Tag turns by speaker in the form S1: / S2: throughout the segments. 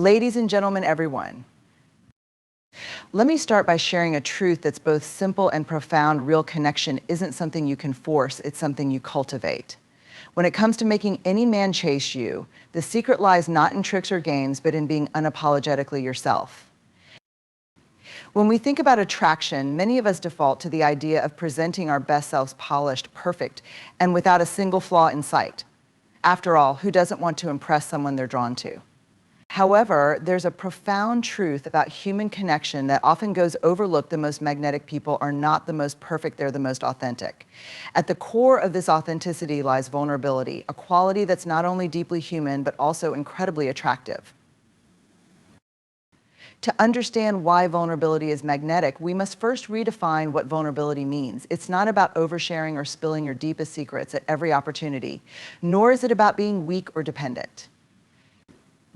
S1: Ladies and gentlemen, everyone, let me start by sharing a truth that's both simple and profound. Real connection isn't something you can force, it's something you cultivate. When it comes to making any man chase you, the secret lies not in tricks or games, but in being unapologetically yourself. When we think about attraction, many of us default to the idea of presenting our best selves polished, perfect, and without a single flaw in sight. After all, who doesn't want to impress someone they're drawn to? However, there's a profound truth about human connection that often goes overlooked. The most magnetic people are not the most perfect, they're the most authentic. At the core of this authenticity lies vulnerability, a quality that's not only deeply human, but also incredibly attractive. To understand why vulnerability is magnetic, we must first redefine what vulnerability means. It's not about oversharing or spilling your deepest secrets at every opportunity, nor is it about being weak or dependent.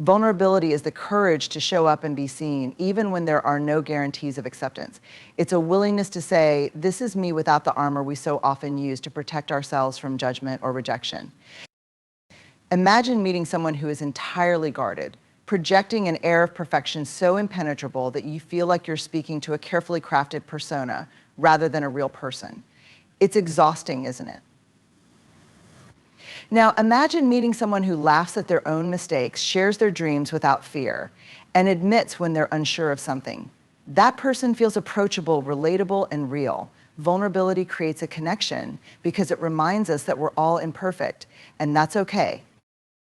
S1: Vulnerability is the courage to show up and be seen, even when there are no guarantees of acceptance. It's a willingness to say, this is me without the armor we so often use to protect ourselves from judgment or rejection. Imagine meeting someone who is entirely guarded, projecting an air of perfection so impenetrable that you feel like you're speaking to a carefully crafted persona rather than a real person. It's exhausting, isn't it? Now, imagine meeting someone who laughs at their own mistakes, shares their dreams without fear, and admits when they're unsure of something. That person feels approachable, relatable, and real. Vulnerability creates a connection because it reminds us that we're all imperfect, and that's okay.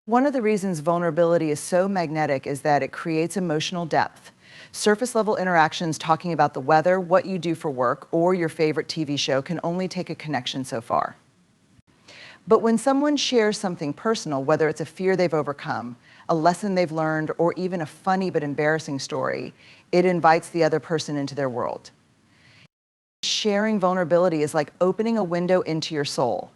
S1: One of the reasons vulnerability is so magnetic is that it creates emotional depth. Surface-level interactions talking about the weather, what you do for work, or your favorite TV show can only take a connection so far. But when someone shares something personal, whether it's a fear they've overcome, a lesson they've learned, or even a funny but embarrassing story, it invites the other person into their world. Sharing vulnerability is like opening a window into your soul.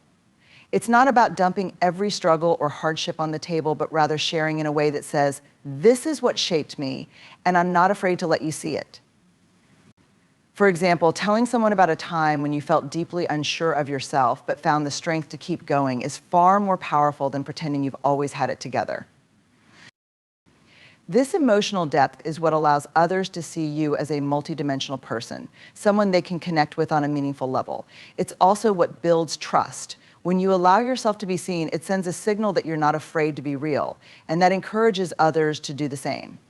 S1: It's not about dumping every struggle or hardship on the table, but rather sharing in a way that says, this is what shaped me, and I'm not afraid to let you see it. For example, telling someone about a time when you felt deeply unsure of yourself but found the strength to keep going is far more powerful than pretending you've always had it together. This emotional depth is what allows others to see you as a multidimensional person, someone they can connect with on a meaningful level. It's also what builds trust. When you allow yourself to be seen, it sends a signal that you're not afraid to be real, and that encourages others to do the same.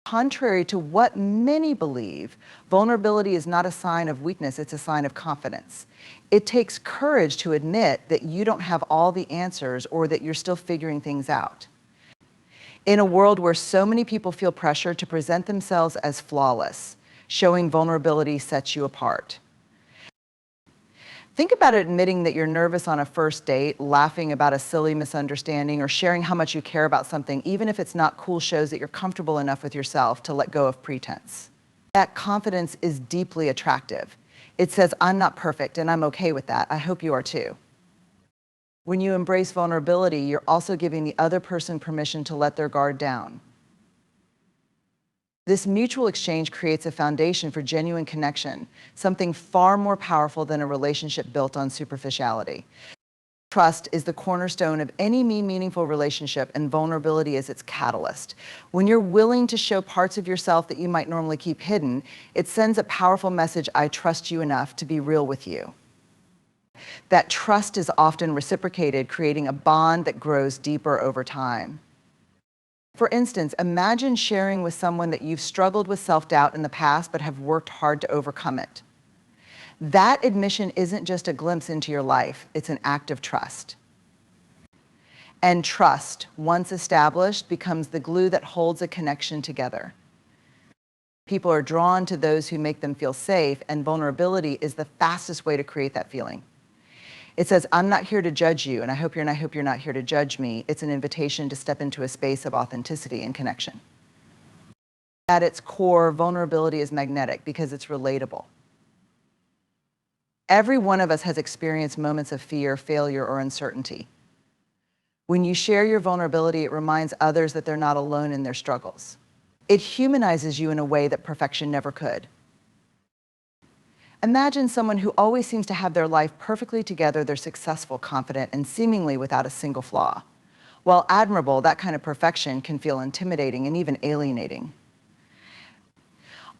S1: Contrary to what many believe, vulnerability is not a sign of weakness, it's a sign of confidence. It takes courage to admit that you don't have all the answers or that you're still figuring things out. In a world where so many people feel pressure to present themselves as flawless, showing vulnerability sets you apart. Think about admitting that you're nervous on a first date, laughing about a silly misunderstanding, or sharing how much you care about something, even if it's not cool, shows that you're comfortable enough with yourself to let go of pretense. That confidence is deeply attractive. It says, I'm not perfect, and I'm okay with that. I hope you are too. When you embrace vulnerability, you're also giving the other person permission to let their guard down. This mutual exchange creates a foundation for genuine connection, something far more powerful than a relationship built on superficiality. Trust is the cornerstone of any meaningful relationship, and vulnerability is its catalyst. When you're willing to show parts of yourself that you might normally keep hidden, it sends a powerful message: I trust you enough to be real with you. That trust is often reciprocated, creating a bond that grows deeper over time. For instance, imagine sharing with someone that you've struggled with self-doubt in the past but have worked hard to overcome it. That admission isn't just a glimpse into your life, it's an act of trust. And trust, once established, becomes the glue that holds a connection together. People are drawn to those who make them feel safe, and vulnerability is the fastest way to create that feeling. It says, I'm not here to judge you, and I hope you're not here to judge me. It's an invitation to step into a space of authenticity and connection. At its core, vulnerability is magnetic because it's relatable. Every one of us has experienced moments of fear, failure, or uncertainty. When you share your vulnerability, it reminds others that they're not alone in their struggles. It humanizes you in a way that perfection never could. Imagine someone who always seems to have their life perfectly together. They're successful, confident, and seemingly without a single flaw. While admirable, that kind of perfection can feel intimidating and even alienating.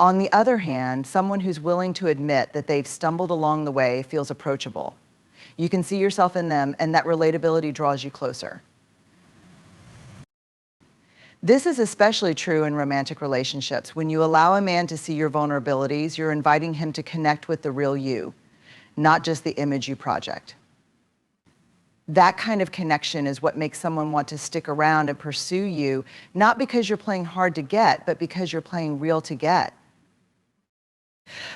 S1: On the other hand, someone who's willing to admit that they've stumbled along the way feels approachable. You can see yourself in them, and that relatability draws you closer. This is especially true in romantic relationships. When you allow a man to see your vulnerabilities, you're inviting him to connect with the real you, not just the image you project. That kind of connection is what makes someone want to stick around and pursue you, not because you're playing hard to get, but because you're playing real to get.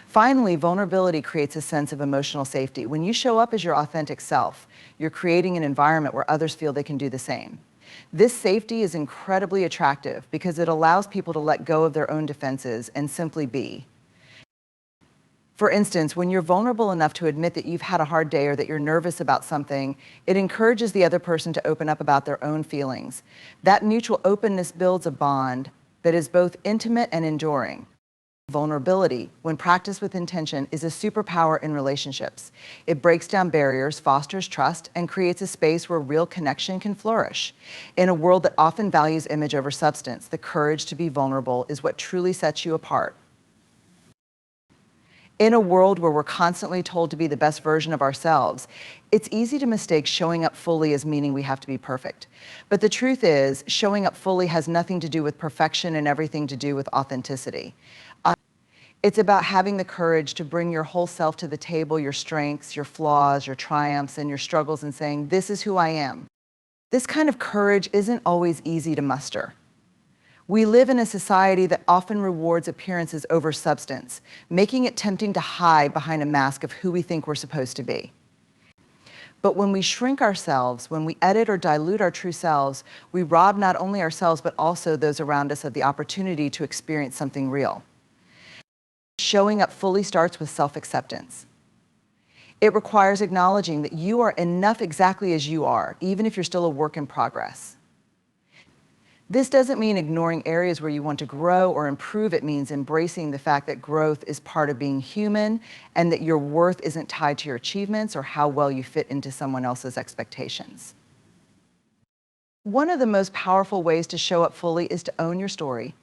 S1: Finally, vulnerability creates a sense of emotional safety. When you show up as your authentic self, you're creating an environment where others feel they can do the same. This safety is incredibly attractive because it allows people to let go of their own defenses and simply be. For instance, when you're vulnerable enough to admit that you've had a hard day or that you're nervous about something, it encourages the other person to open up about their own feelings. That mutual openness builds a bond that is both intimate and enduring. Vulnerability, when practiced with intention, is a superpower in relationships. It breaks down barriers, fosters trust, and creates a space where real connection can flourish. In a world that often values image over substance, the courage to be vulnerable is what truly sets you apart. In a world where we're constantly told to be the best version of ourselves, it's easy to mistake showing up fully as meaning we have to be perfect. But the truth is, showing up fully has nothing to do with perfection and everything to do with authenticity. It's about having the courage to bring your whole self to the table, your strengths, your flaws, your triumphs, and your struggles, and saying, this is who I am. This kind of courage isn't always easy to muster. We live in a society that often rewards appearances over substance, making it tempting to hide behind a mask of who we think we're supposed to be. But when we shrink ourselves, when we edit or dilute our true selves, we rob not only ourselves, but also those around us of the opportunity to experience something real. Showing up fully starts with self-acceptance. It requires acknowledging that you are enough exactly as you are, even if you're still a work in progress. This doesn't mean ignoring areas where you want to grow or improve. It means embracing the fact that growth is part of being human and that your worth isn't tied to your achievements or how well you fit into someone else's expectations. One of the most powerful ways to show up fully is to own your story.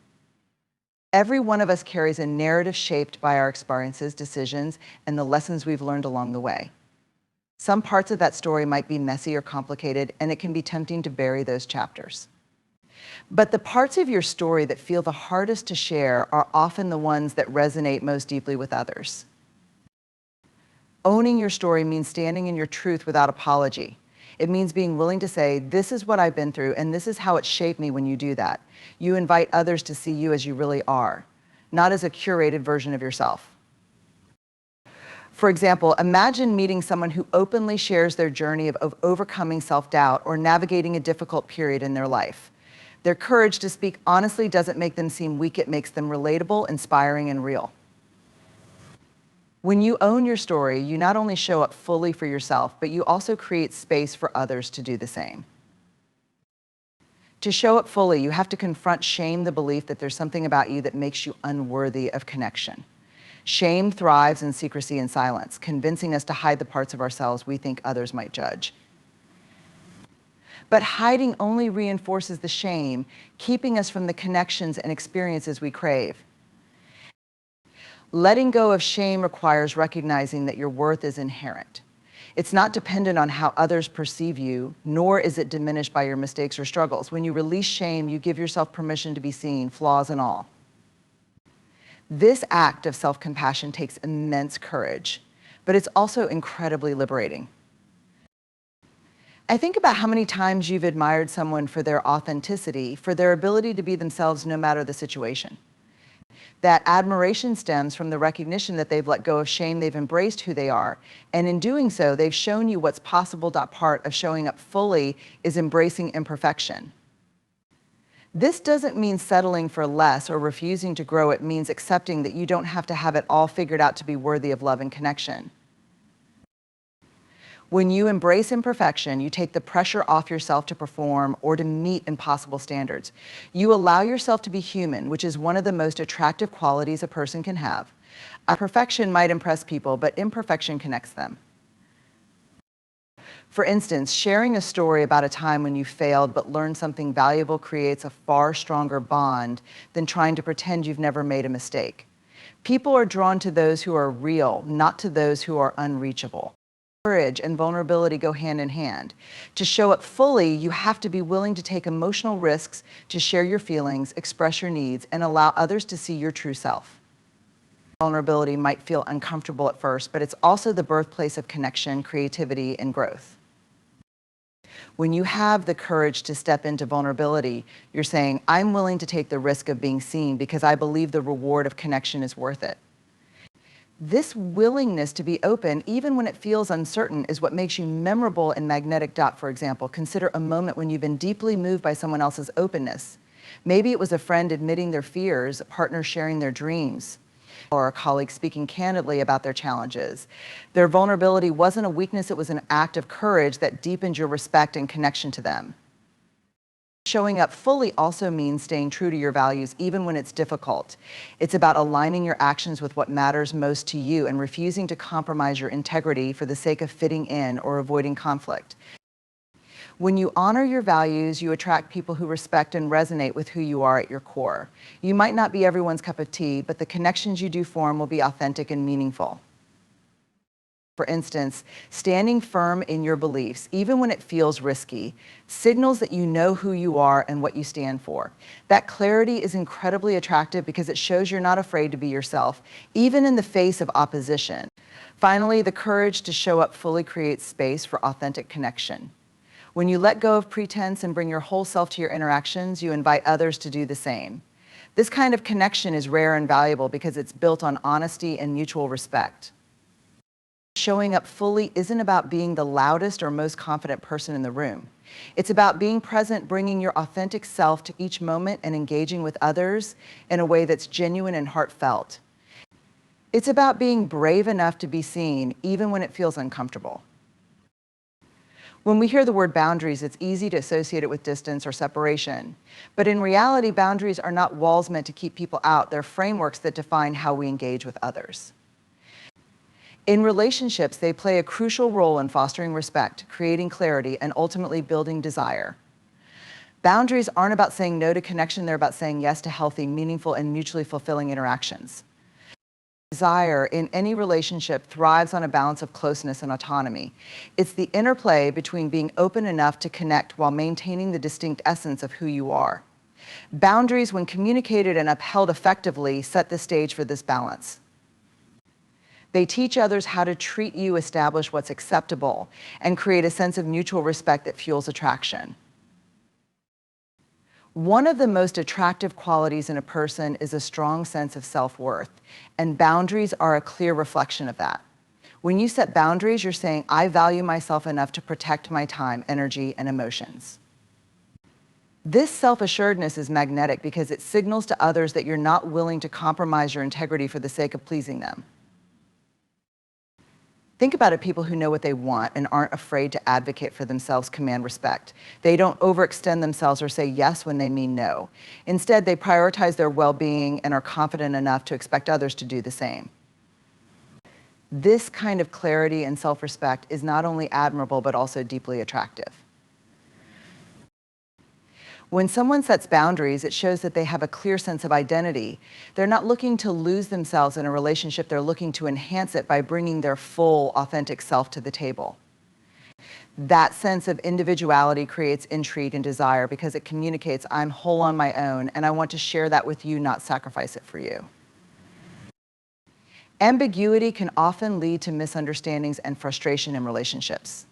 S1: Every one of us carries a narrative shaped by our experiences, decisions, and the lessons we've learned along the way. Some parts of that story might be messy or complicated, and it can be tempting to bury those chapters. But the parts of your story that feel the hardest to share are often the ones that resonate most deeply with others. Owning your story means standing in your truth without apology. It means being willing to say, this is what I've been through, and this is how it shaped me. When you do that, you invite others to see you as you really are, not as a curated version of yourself. For example, imagine meeting someone who openly shares their journey of overcoming self-doubt or navigating a difficult period in their life. Their courage to speak honestly doesn't make them seem weak. It makes them relatable, inspiring, and real. When you own your story, you not only show up fully for yourself, but you also create space for others to do the same. To show up fully, you have to confront shame, the belief that there's something about you that makes you unworthy of connection. Shame thrives in secrecy and silence, convincing us to hide the parts of ourselves we think others might judge. But hiding only reinforces the shame, keeping us from the connections and experiences we crave. Letting go of shame requires recognizing that your worth is inherent. It's not dependent on how others perceive you, nor is it diminished by your mistakes or struggles. When you release shame, you give yourself permission to be seen, flaws and all. This act of self-compassion takes immense courage, but it's also incredibly liberating. I think about how many times you've admired someone for their authenticity, for their ability to be themselves no matter the situation. That admiration stems from the recognition that they've let go of shame, they've embraced who they are, and in doing so, they've shown you what's possible. Part of showing up fully is embracing imperfection. This doesn't mean settling for less or refusing to grow. It means accepting that you don't have to have it all figured out to be worthy of love and connection. When you embrace imperfection, you take the pressure off yourself to perform or to meet impossible standards. You allow yourself to be human, which is one of the most attractive qualities a person can have. Perfection might impress people, but imperfection connects them. For instance, sharing a story about a time when you failed but learned something valuable creates a far stronger bond than trying to pretend you've never made a mistake. People are drawn to those who are real, not to those who are unreachable. Courage and vulnerability go hand in hand. To show up fully, you have to be willing to take emotional risks, to share your feelings, express your needs, and allow others to see your true self. Vulnerability might feel uncomfortable at first, but it's also the birthplace of connection, creativity, and growth. When you have the courage to step into vulnerability, you're saying, I'm willing to take the risk of being seen because I believe the reward of connection is worth it. This willingness to be open, even when it feels uncertain, is what makes you memorable and magnetic. For example, consider a moment when you've been deeply moved by someone else's openness. Maybe it was a friend admitting their fears, a partner sharing their dreams, or a colleague speaking candidly about their challenges. Their vulnerability wasn't a weakness, it was an act of courage that deepened your respect and connection to them. Showing up fully also means staying true to your values even when it's difficult. It's about aligning your actions with what matters most to you and refusing to compromise your integrity for the sake of fitting in or avoiding conflict. When you honor your values, you attract people who respect and resonate with who you are at your core. You might not be everyone's cup of tea, but the connections you do form will be authentic and meaningful. For instance, standing firm in your beliefs, even when it feels risky, signals that you know who you are and what you stand for. That clarity is incredibly attractive because it shows you're not afraid to be yourself, even in the face of opposition. Finally, the courage to show up fully creates space for authentic connection. When you let go of pretense and bring your whole self to your interactions, you invite others to do the same. This kind of connection is rare and valuable because it's built on honesty and mutual respect. Showing up fully isn't about being the loudest or most confident person in the room. It's about being present, bringing your authentic self to each moment and engaging with others in a way that's genuine and heartfelt. It's about being brave enough to be seen, even when it feels uncomfortable. When we hear the word boundaries, it's easy to associate it with distance or separation. But in reality, boundaries are not walls meant to keep people out. They're frameworks that define how we engage with others. In relationships, they play a crucial role in fostering respect, creating clarity, and ultimately building desire. Boundaries aren't about saying no to connection, they're about saying yes to healthy, meaningful, and mutually fulfilling interactions. Desire in any relationship thrives on a balance of closeness and autonomy. It's the interplay between being open enough to connect while maintaining the distinct essence of who you are. Boundaries, when communicated and upheld effectively, set the stage for this balance. They teach others how to treat you, establish what's acceptable, and create a sense of mutual respect that fuels attraction. One of the most attractive qualities in a person is a strong sense of self-worth, and boundaries are a clear reflection of that. When you set boundaries, you're saying, I value myself enough to protect my time, energy, and emotions. This self-assuredness is magnetic because it signals to others that you're not willing to compromise your integrity for the sake of pleasing them. Think about it, people who know what they want and aren't afraid to advocate for themselves command respect. They don't overextend themselves or say yes when they mean no. Instead, they prioritize their well-being and are confident enough to expect others to do the same. This kind of clarity and self-respect is not only admirable, but also deeply attractive. When someone sets boundaries, it shows that they have a clear sense of identity. They're not looking to lose themselves in a relationship, they're looking to enhance it by bringing their full, authentic self to the table. That sense of individuality creates intrigue and desire because it communicates, I'm whole on my own, and I want to share that with you, not sacrifice it for you. Ambiguity can often lead to misunderstandings and frustration in relationships.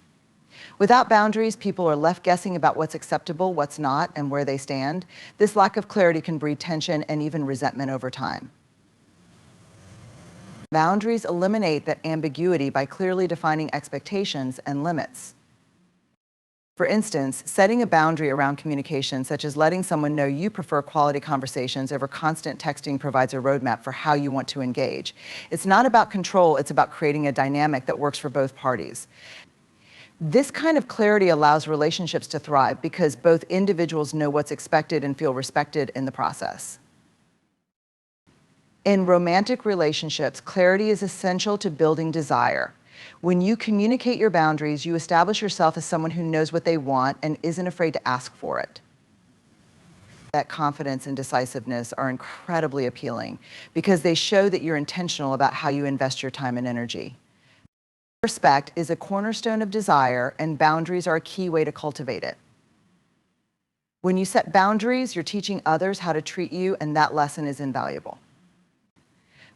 S1: Without boundaries, people are left guessing about what's acceptable, what's not, and where they stand. This lack of clarity can breed tension and even resentment over time. Boundaries eliminate that ambiguity by clearly defining expectations and limits. For instance, setting a boundary around communication, such as letting someone know you prefer quality conversations over constant texting, provides a roadmap for how you want to engage. It's not about control, it's about creating a dynamic that works for both parties. This kind of clarity allows relationships to thrive because both individuals know what's expected and feel respected in the process. In romantic relationships, clarity is essential to building desire. When you communicate your boundaries, you establish yourself as someone who knows what they want and isn't afraid to ask for it. That confidence and decisiveness are incredibly appealing because they show that you're intentional about how you invest your time and energy. Respect is a cornerstone of desire, and boundaries are a key way to cultivate it. When you set boundaries, you're teaching others how to treat you, and that lesson is invaluable.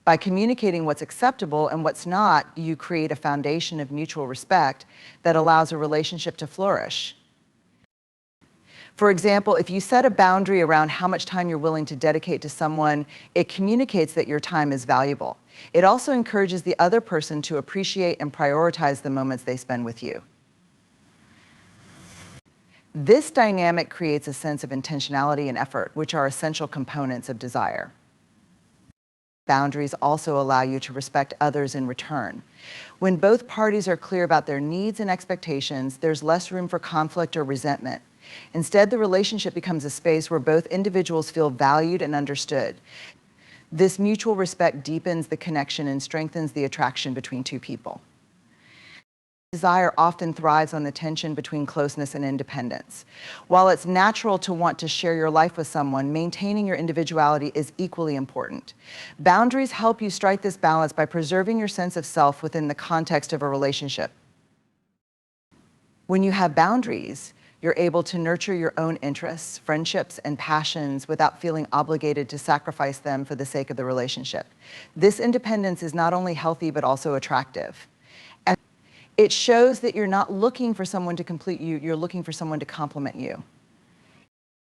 S1: By communicating what's acceptable and what's not, you create a foundation of mutual respect that allows a relationship to flourish. For example, if you set a boundary around how much time you're willing to dedicate to someone, it communicates that your time is valuable. It also encourages the other person to appreciate and prioritize the moments they spend with you. This dynamic creates a sense of intentionality and effort, which are essential components of desire. Boundaries also allow you to respect others in return. When both parties are clear about their needs and expectations, there's less room for conflict or resentment. Instead, the relationship becomes a space where both individuals feel valued and understood. This mutual respect deepens the connection and strengthens the attraction between two people. Desire often thrives on the tension between closeness and independence. While it's natural to want to share your life with someone, maintaining your individuality is equally important. Boundaries help you strike this balance by preserving your sense of self within the context of a relationship. When you have boundaries, you're able to nurture your own interests, friendships, and passions without feeling obligated to sacrifice them for the sake of the relationship. This independence is not only healthy, but also attractive. And it shows that you're not looking for someone to complete you, you're looking for someone to complement you.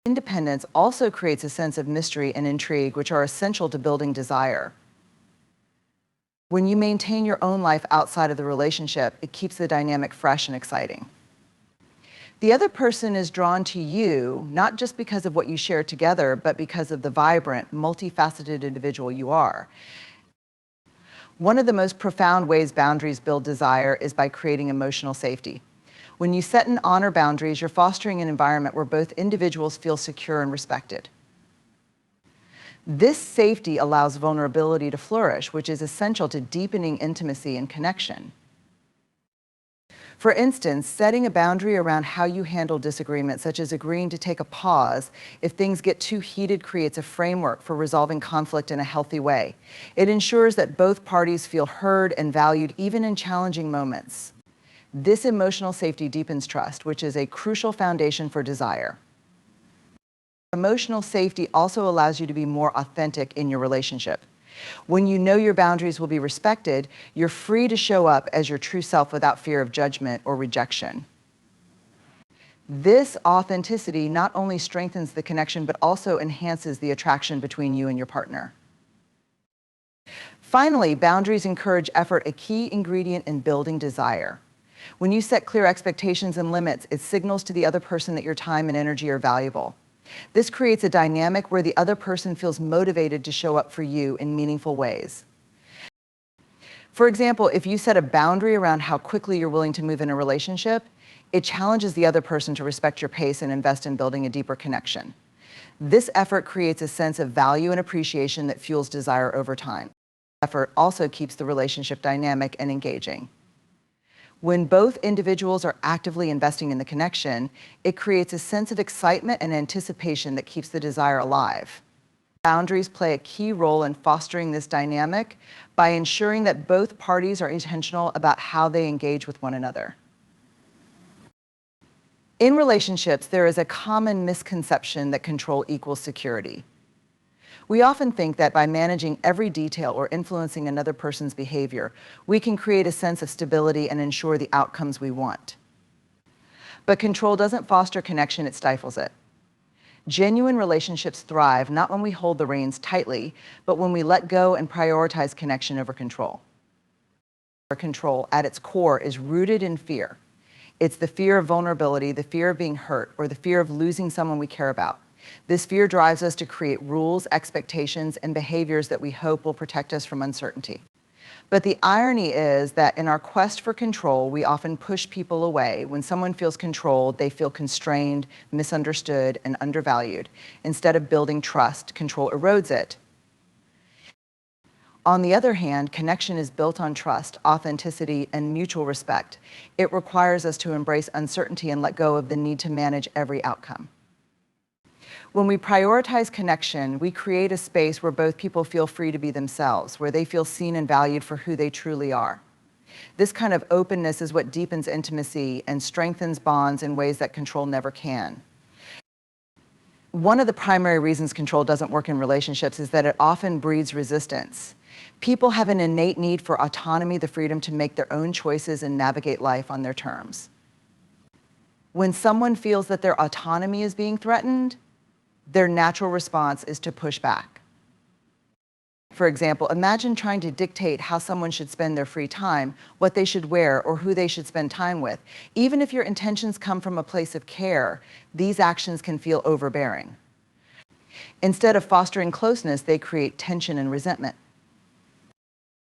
S1: Independence also creates a sense of mystery and intrigue, which are essential to building desire. When you maintain your own life outside of the relationship, it keeps the dynamic fresh and exciting. The other person is drawn to you, not just because of what you share together, but because of the vibrant, multifaceted individual you are. One of the most profound ways boundaries build desire is by creating emotional safety. When you set and honor boundaries, you're fostering an environment where both individuals feel secure and respected. This safety allows vulnerability to flourish, which is essential to deepening intimacy and connection. For instance, setting a boundary around how you handle disagreements, such as agreeing to take a pause if things get too heated, creates a framework for resolving conflict in a healthy way. It ensures that both parties feel heard and valued, even in challenging moments. This emotional safety deepens trust, which is a crucial foundation for desire. Emotional safety also allows you to be more authentic in your relationship. When you know your boundaries will be respected, you're free to show up as your true self without fear of judgment or rejection. This authenticity not only strengthens the connection, but also enhances the attraction between you and your partner. Finally, boundaries encourage effort, a key ingredient in building desire. When you set clear expectations and limits, it signals to the other person that your time and energy are valuable. This creates a dynamic where the other person feels motivated to show up for you in meaningful ways. For example, if you set a boundary around how quickly you're willing to move in a relationship, it challenges the other person to respect your pace and invest in building a deeper connection. This effort creates a sense of value and appreciation that fuels desire over time. Effort also keeps the relationship dynamic and engaging. When both individuals are actively investing in the connection, it creates a sense of excitement and anticipation that keeps the desire alive. Boundaries play a key role in fostering this dynamic by ensuring that both parties are intentional about how they engage with one another. In relationships, there is a common misconception that control equals security. We often think that by managing every detail or influencing another person's behavior, we can create a sense of stability and ensure the outcomes we want. But control doesn't foster connection, it stifles it. Genuine relationships thrive not when we hold the reins tightly, but when we let go and prioritize connection over control. Control, at its core, is rooted in fear. It's the fear of vulnerability, the fear of being hurt, or the fear of losing someone we care about. This fear drives us to create rules, expectations, and behaviors that we hope will protect us from uncertainty. But the irony is that in our quest for control, we often push people away. When someone feels controlled, they feel constrained, misunderstood, and undervalued. Instead of building trust, control erodes it. On the other hand, connection is built on trust, authenticity, and mutual respect. It requires us to embrace uncertainty and let go of the need to manage every outcome. When we prioritize connection, we create a space where both people feel free to be themselves, where they feel seen and valued for who they truly are. This kind of openness is what deepens intimacy and strengthens bonds in ways that control never can. One of the primary reasons control doesn't work in relationships is that it often breeds resistance. People have an innate need for autonomy, the freedom to make their own choices and navigate life on their terms. When someone feels that their autonomy is being threatened, their natural response is to push back. For example, imagine trying to dictate how someone should spend their free time, what they should wear, or who they should spend time with. Even if your intentions come from a place of care, these actions can feel overbearing. Instead of fostering closeness, they create tension and resentment.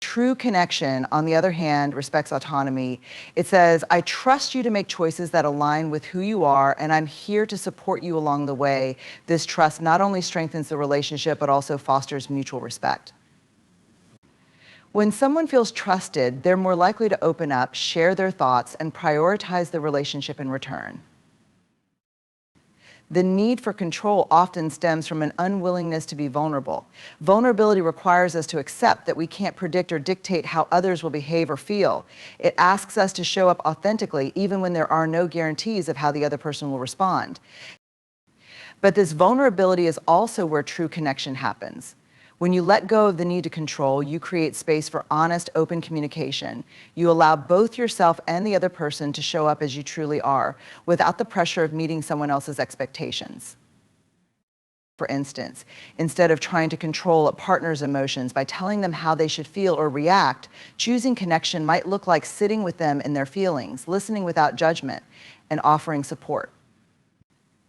S1: True connection, on the other hand, respects autonomy. It says, I trust you to make choices that align with who you are, and I'm here to support you along the way. This trust not only strengthens the relationship, but also fosters mutual respect. When someone feels trusted, they're more likely to open up, share their thoughts, and prioritize the relationship in return. The need for control often stems from an unwillingness to be vulnerable. Vulnerability requires us to accept that we can't predict or dictate how others will behave or feel. It asks us to show up authentically, even when there are no guarantees of how the other person will respond. But this vulnerability is also where true connection happens. When you let go of the need to control, you create space for honest, open communication. You allow both yourself and the other person to show up as you truly are, without the pressure of meeting someone else's expectations. For instance, instead of trying to control a partner's emotions by telling them how they should feel or react, choosing connection might look like sitting with them in their feelings, listening without judgment, and offering support.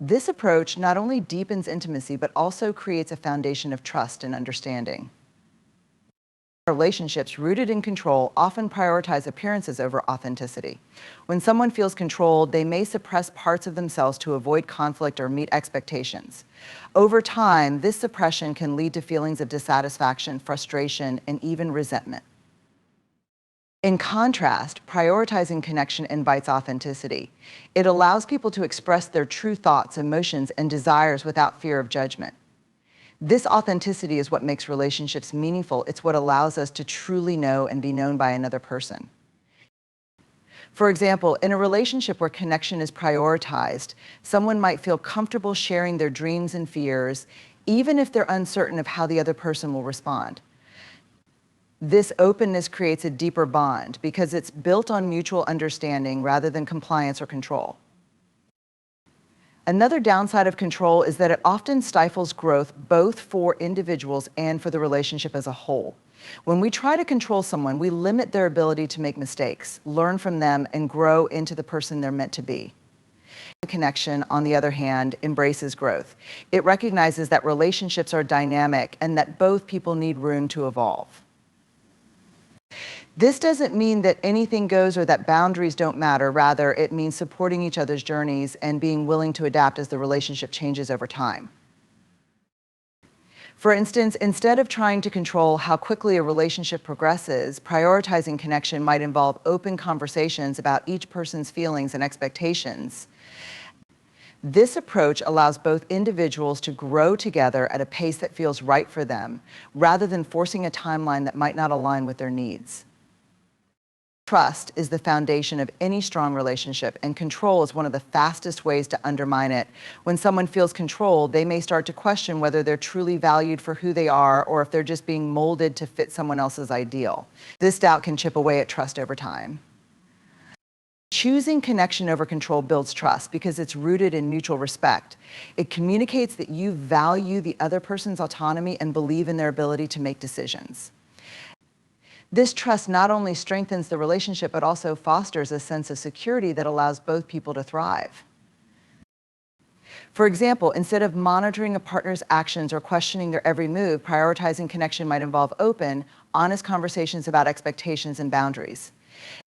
S1: This approach not only deepens intimacy, but also creates a foundation of trust and understanding. Relationships rooted in control often prioritize appearances over authenticity. When someone feels controlled, they may suppress parts of themselves to avoid conflict or meet expectations. Over time, this suppression can lead to feelings of dissatisfaction, frustration, and even resentment. In contrast, prioritizing connection invites authenticity. It allows people to express their true thoughts, emotions, and desires without fear of judgment. This authenticity is what makes relationships meaningful. It's what allows us to truly know and be known by another person. For example, in a relationship where connection is prioritized, someone might feel comfortable sharing their dreams and fears, even if they're uncertain of how the other person will respond. This openness creates a deeper bond because it's built on mutual understanding rather than compliance or control. Another downside of control is that it often stifles growth both for individuals and for the relationship as a whole. When we try to control someone, we limit their ability to make mistakes, learn from them, and grow into the person they're meant to be. Connection, on the other hand, embraces growth. It recognizes that relationships are dynamic and that both people need room to evolve. This doesn't mean that anything goes or that boundaries don't matter. Rather, it means supporting each other's journeys and being willing to adapt as the relationship changes over time. For instance, instead of trying to control how quickly a relationship progresses, prioritizing connection might involve open conversations about each person's feelings and expectations. This approach allows both individuals to grow together at a pace that feels right for them, rather than forcing a timeline that might not align with their needs. Trust is the foundation of any strong relationship, and control is one of the fastest ways to undermine it. When someone feels controlled, they may start to question whether they're truly valued for who they are or if they're just being molded to fit someone else's ideal. This doubt can chip away at trust over time. Choosing connection over control builds trust because it's rooted in mutual respect. It communicates that you value the other person's autonomy and believe in their ability to make decisions. This trust not only strengthens the relationship, but also fosters a sense of security that allows both people to thrive. For example, instead of monitoring a partner's actions or questioning their every move, prioritizing connection might involve open, honest conversations about expectations and boundaries.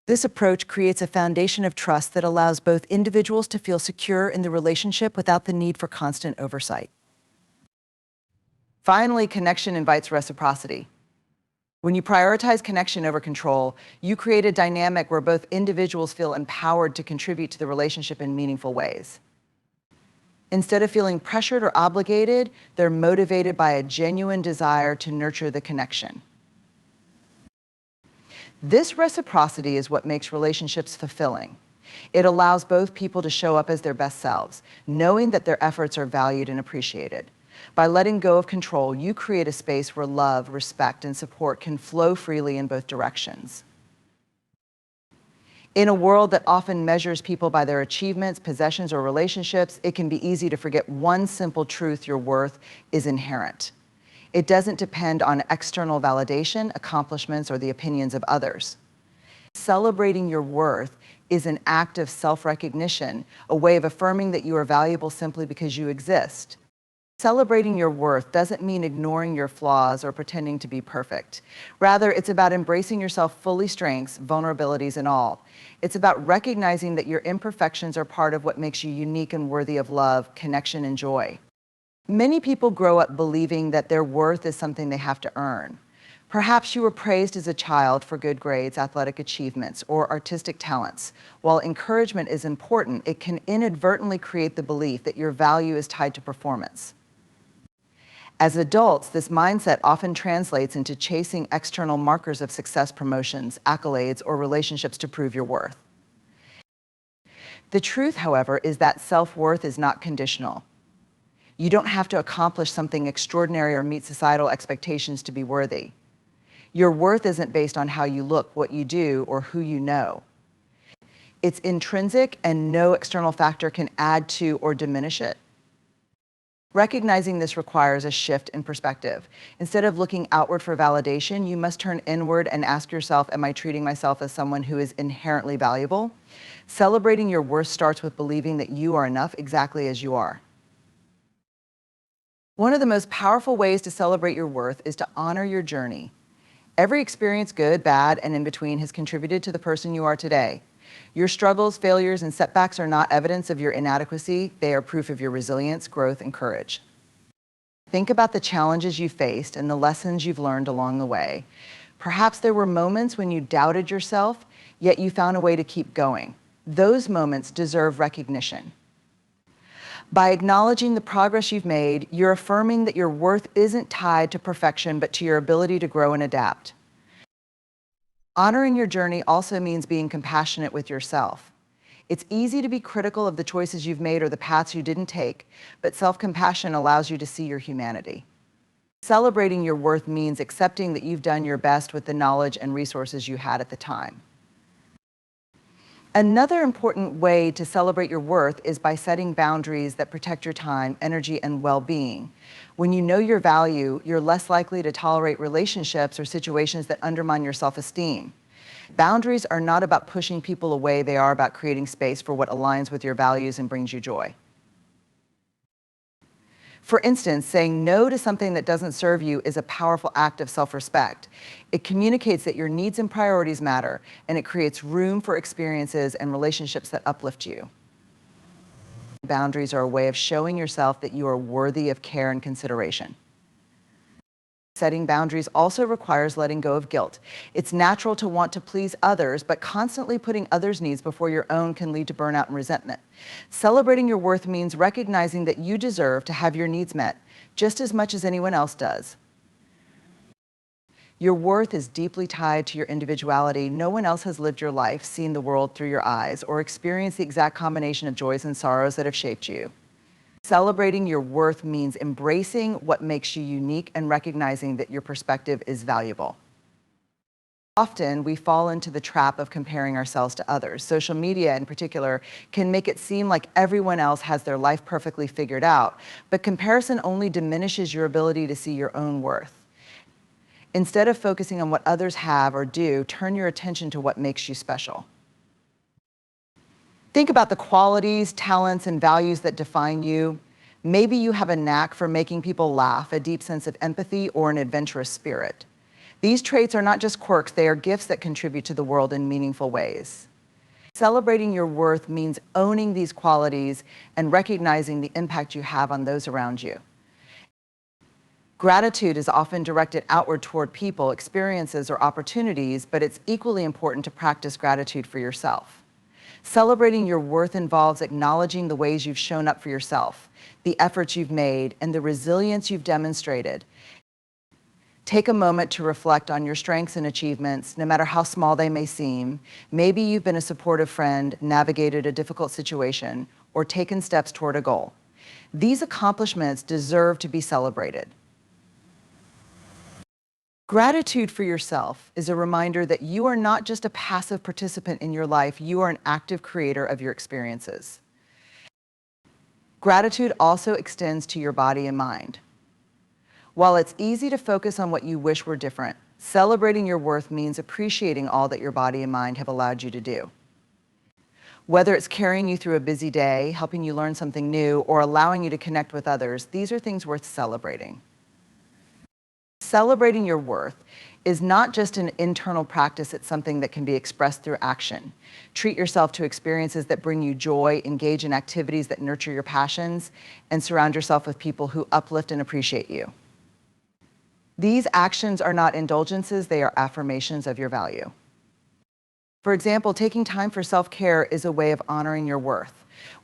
S1: This approach creates a foundation of trust that allows both individuals to feel secure in the relationship without the need for constant oversight. Finally, connection invites reciprocity. When you prioritize connection over control, you create a dynamic where both individuals feel empowered to contribute to the relationship in meaningful ways. Instead of feeling pressured or obligated, they're motivated by a genuine desire to nurture the connection. This reciprocity is what makes relationships fulfilling. It allows both people to show up as their best selves, knowing that their efforts are valued and appreciated. By letting go of control, you create a space where love, respect, and support can flow freely in both directions. In a world that often measures people by their achievements, possessions, or relationships, it can be easy to forget one simple truth: your worth is inherent. It doesn't depend on external validation, accomplishments, or the opinions of others. Celebrating your worth is an act of self-recognition, a way of affirming that you are valuable simply because you exist. Celebrating your worth doesn't mean ignoring your flaws or pretending to be perfect. Rather, it's about embracing yourself fully, strengths, vulnerabilities, and all. It's about recognizing that your imperfections are part of what makes you unique and worthy of love, connection, and joy. Many people grow up believing that their worth is something they have to earn. Perhaps you were praised as a child for good grades, athletic achievements, or artistic talents. While encouragement is important, it can inadvertently create the belief that your value is tied to performance. As adults, this mindset often translates into chasing external markers of success, promotions, accolades, or relationships to prove your worth. The truth, however, is that self-worth is not conditional. You don't have to accomplish something extraordinary or meet societal expectations to be worthy. Your worth isn't based on how you look, what you do, or who you know. It's intrinsic, and no external factor can add to or diminish it. Recognizing this requires a shift in perspective. Instead of looking outward for validation, you must turn inward and ask yourself, am I treating myself as someone who is inherently valuable? Celebrating your worth starts with believing that you are enough exactly as you are. One of the most powerful ways to celebrate your worth is to honor your journey. Every experience, good, bad, and in between, has contributed to the person you are today. Your struggles, failures, and setbacks are not evidence of your inadequacy. They are proof of your resilience, growth, and courage. Think about the challenges you faced and the lessons you've learned along the way. Perhaps there were moments when you doubted yourself, yet you found a way to keep going. Those moments deserve recognition. By acknowledging the progress you've made, you're affirming that your worth isn't tied to perfection, but to your ability to grow and adapt. Honoring your journey also means being compassionate with yourself. It's easy to be critical of the choices you've made or the paths you didn't take, but self-compassion allows you to see your humanity. Celebrating your worth means accepting that you've done your best with the knowledge and resources you had at the time. Another important way to celebrate your worth is by setting boundaries that protect your time, energy, and well-being. When you know your value, you're less likely to tolerate relationships or situations that undermine your self-esteem. Boundaries are not about pushing people away, they are about creating space for what aligns with your values and brings you joy. For instance, saying no to something that doesn't serve you is a powerful act of self-respect. It communicates that your needs and priorities matter, and it creates room for experiences and relationships that uplift you. Boundaries are a way of showing yourself that you are worthy of care and consideration. Setting boundaries also requires letting go of guilt. It's natural to want to please others, but constantly putting others' needs before your own can lead to burnout and resentment. Celebrating your worth means recognizing that you deserve to have your needs met, just as much as anyone else does. Your worth is deeply tied to your individuality. No one else has lived your life, seen the world through your eyes, or experienced the exact combination of joys and sorrows that have shaped you. Celebrating your worth means embracing what makes you unique and recognizing that your perspective is valuable. Often, we fall into the trap of comparing ourselves to others. Social media, in particular, can make it seem like everyone else has their life perfectly figured out, but comparison only diminishes your ability to see your own worth. Instead of focusing on what others have or do, turn your attention to what makes you special. Think about the qualities, talents, and values that define you. Maybe you have a knack for making people laugh, a deep sense of empathy, or an adventurous spirit. These traits are not just quirks, they are gifts that contribute to the world in meaningful ways. Celebrating your worth means owning these qualities and recognizing the impact you have on those around you. Gratitude is often directed outward toward people, experiences, or opportunities, but it's equally important to practice gratitude for yourself. Celebrating your worth involves acknowledging the ways you've shown up for yourself, the efforts you've made, and the resilience you've demonstrated. Take a moment to reflect on your strengths and achievements, no matter how small they may seem. Maybe you've been a supportive friend, navigated a difficult situation, or taken steps toward a goal. These accomplishments deserve to be celebrated. Gratitude for yourself is a reminder that you are not just a passive participant in your life, you are an active creator of your experiences. Gratitude also extends to your body and mind. While it's easy to focus on what you wish were different, celebrating your worth means appreciating all that your body and mind have allowed you to do. Whether it's carrying you through a busy day, helping you learn something new, or allowing you to connect with others, these are things worth celebrating. Celebrating your worth is not just an internal practice, it's something that can be expressed through action. Treat yourself to experiences that bring you joy, engage in activities that nurture your passions, and surround yourself with people who uplift and appreciate you. These actions are not indulgences, they are affirmations of your value. For example, taking time for self-care is a way of honoring your worth.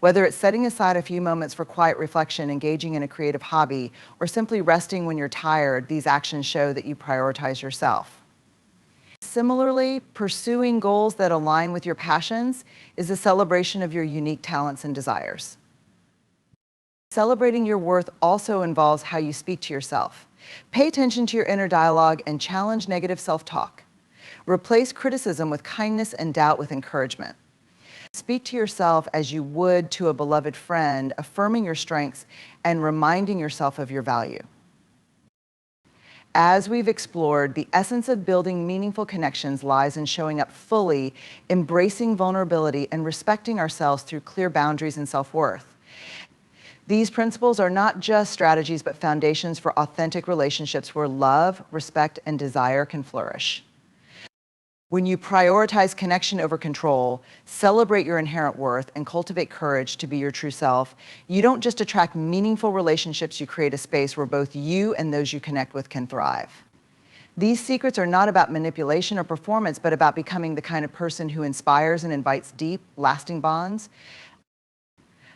S1: Whether it's setting aside a few moments for quiet reflection, engaging in a creative hobby, or simply resting when you're tired, these actions show that you prioritize yourself. Similarly, pursuing goals that align with your passions is a celebration of your unique talents and desires. Celebrating your worth also involves how you speak to yourself. Pay attention to your inner dialogue and challenge negative self-talk. Replace criticism with kindness and doubt with encouragement. Speak to yourself as you would to a beloved friend, affirming your strengths and reminding yourself of your value. As we've explored, the essence of building meaningful connections lies in showing up fully, embracing vulnerability, and respecting ourselves through clear boundaries and self-worth. These principles are not just strategies, but foundations for authentic relationships where love, respect, and desire can flourish. When you prioritize connection over control, celebrate your inherent worth, and cultivate courage to be your true self, you don't just attract meaningful relationships, you create a space where both you and those you connect with can thrive. These secrets are not about manipulation or performance, but about becoming the kind of person who inspires and invites deep, lasting bonds.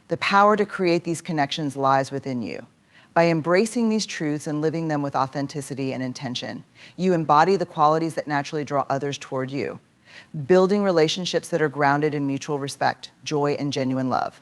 S1: The power to create these connections lies within you. By embracing these truths and living them with authenticity and intention, you embody the qualities that naturally draw others toward you, building relationships that are grounded in mutual respect, joy, and genuine love.